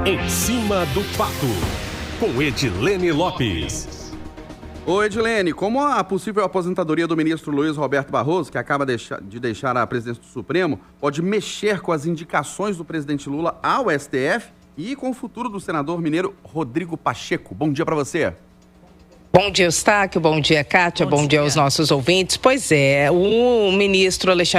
Em Cima do Pato, com Edilene Lopes. Ô Edilene, como a possível aposentadoria do ministro Luiz Roberto Barroso, que acaba de deixar a presidência do Supremo, pode mexer com as indicações do presidente Lula ao STF e com o futuro do senador mineiro Rodrigo Pacheco? Bom dia para você. Bom dia, Eustáquio. Bom dia, Kátia. Bom dia aos nossos ouvintes. Pois é, o ministro Luiz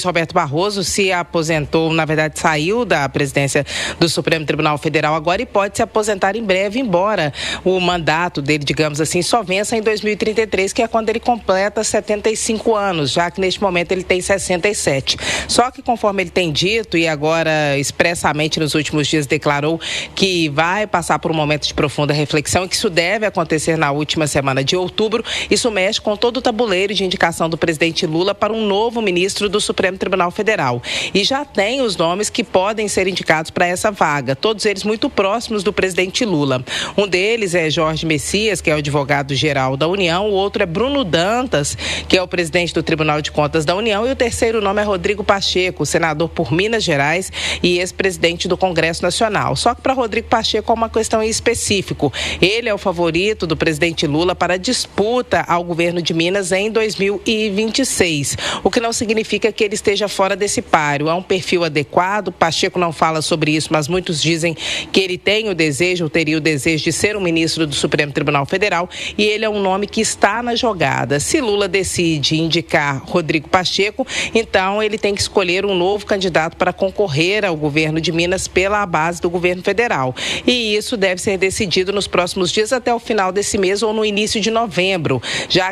Roberto Barroso se aposentou, na verdade saiu da presidência do Supremo Tribunal Federal agora e pode se aposentar em breve, embora o mandato dele, digamos assim, só vença em 2033, que é quando ele completa 75 anos, já que neste momento ele tem 67. Só que conforme ele tem dito e agora expressamente nos últimos dias declarou que vai passar por um momento de profunda reflexão e que isso deve acontecer na última semana de outubro, isso mexe com todo o tabuleiro de indicação do presidente Lula para um novo ministro do Supremo Tribunal Federal. E já tem os nomes que podem ser indicados para essa vaga, todos eles muito próximos do presidente Lula. Um deles é Jorge Messias, que é o advogado-geral da União, o outro é Bruno Dantas, que é o presidente do Tribunal de Contas da União, e o terceiro nome é Rodrigo Pacheco, senador por Minas Gerais e ex-presidente do Congresso Nacional. Só que para Rodrigo Pacheco é uma questão em específico. Ele é o favorito do presidente Lula para a disputa ao governo de Minas em 2026, o que não significa que ele esteja fora desse páreo. É um perfil adequado, Pacheco não fala sobre isso, mas muitos dizem que ele tem o desejo, ou teria o desejo de ser um ministro do Supremo Tribunal Federal, e ele é um nome que está na jogada. Se Lula decide indicar Rodrigo Pacheco, então ele tem que escolher um novo candidato para concorrer ao governo de Minas pela base do governo federal. E isso deve ser decidido nos próximos dias até o final desse mês ou no início de novembro, já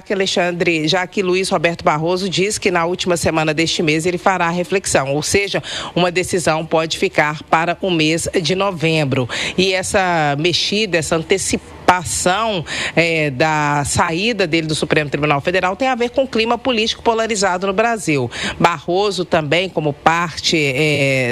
que Luiz Roberto Barroso diz que na última semana deste mês ele fará a reflexão, ou seja, uma decisão pode ficar para o mês de novembro. E essa mexida, essa antecipação da saída dele do Supremo Tribunal Federal tem a ver com o clima político polarizado no Brasil. Barroso também, como parte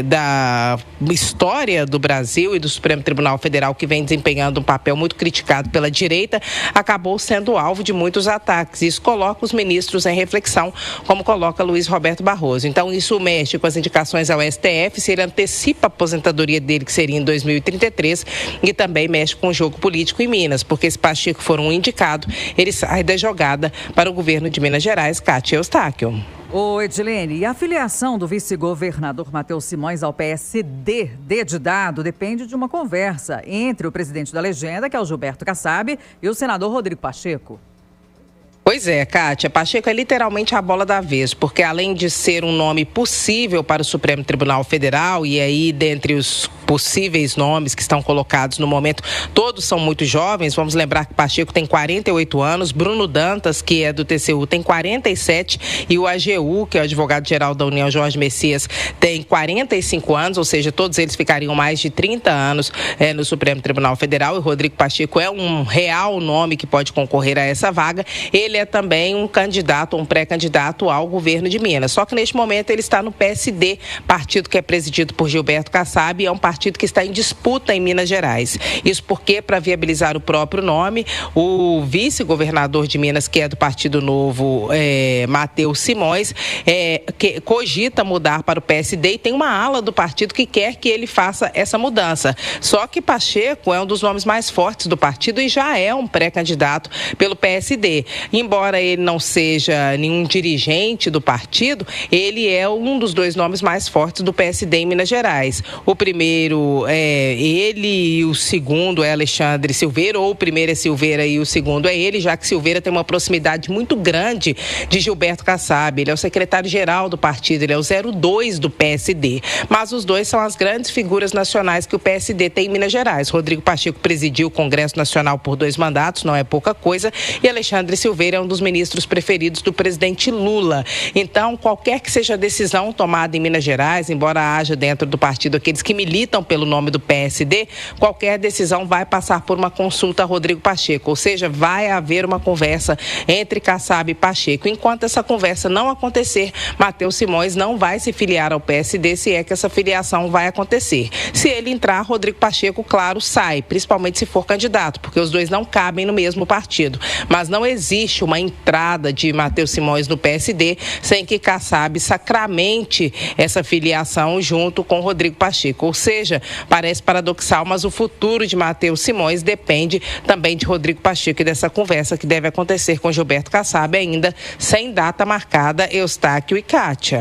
da história do Brasil e do Supremo Tribunal Federal, que vem desempenhando um papel muito criticado pela direita, acabou sendo alvo de muitos ataques. Isso coloca os ministros em reflexão, como coloca Luiz Roberto Barroso. Então, isso mexe com as indicações ao STF, se ele antecipa a aposentadoria dele, que seria em 2033, e também mexe com o jogo político em Minas, porque se Pacheco for um indicado, ele sai da jogada para o governo de Minas Gerais. Kátia Eustáquio. Ô Edilene, e a filiação do vice-governador Matheus Simões ao PSD de dado depende de uma conversa entre o presidente da legenda, que é o Gilberto Kassab, e o senador Rodrigo Pacheco. Pois é, Kátia, Pacheco é literalmente a bola da vez, porque além de ser um nome possível para o Supremo Tribunal Federal, e aí dentre os possíveis nomes que estão colocados no momento, todos são muito jovens. Vamos lembrar que Pacheco tem 48 anos, Bruno Dantas, que é do TCU, tem 47, e o AGU, que é o advogado-geral da União, Jorge Messias, tem 45 anos, ou seja, todos eles ficariam mais de 30 anos no Supremo Tribunal Federal, e Rodrigo Pacheco é um real nome que pode concorrer a essa vaga. Ele é também um candidato, um pré-candidato ao governo de Minas. Só que neste momento ele está no PSD, partido que é presidido por Gilberto Kassab, e é um partido que está em disputa em Minas Gerais. Isso porque, para viabilizar o próprio nome, o vice-governador de Minas, que é do Partido Novo, Matheus Simões, que cogita mudar para o PSD, e tem uma ala do partido que quer que ele faça essa mudança. Só que Pacheco é um dos nomes mais fortes do partido e já é um pré-candidato pelo PSD. Embora ele não seja nenhum dirigente do partido, ele é um dos dois nomes mais fortes do PSD em Minas Gerais. O primeiro é ele e o segundo é Alexandre Silveira, ou o primeiro é Silveira e o segundo é ele, já que Silveira tem uma proximidade muito grande de Gilberto Kassab. Ele é o secretário-geral do partido, ele é o 02 do PSD. Mas os dois são as grandes figuras nacionais que o PSD tem em Minas Gerais. Rodrigo Pacheco presidiu o Congresso Nacional por 2 mandatos, não é pouca coisa, e Alexandre Silveira é um dos ministros preferidos do presidente Lula. Então, qualquer que seja a decisão tomada em Minas Gerais, embora haja dentro do partido aqueles que militam optam pelo nome do PSD, qualquer decisão vai passar por uma consulta a Rodrigo Pacheco, ou seja, vai haver uma conversa entre Kassab e Pacheco. Enquanto essa conversa não acontecer, Matheus Simões não vai se filiar ao PSD, se é que essa filiação vai acontecer. Se ele entrar, Rodrigo Pacheco, claro, sai, principalmente se for candidato, porque os dois não cabem no mesmo partido. Mas não existe uma entrada de Matheus Simões no PSD sem que Kassab sacramente essa filiação junto com Rodrigo Pacheco. Ou seja, parece paradoxal, mas o futuro de Matheus Simões depende também de Rodrigo Pacheco e dessa conversa que deve acontecer com Gilberto Kassab ainda sem data marcada, Eustáquio e Kátia.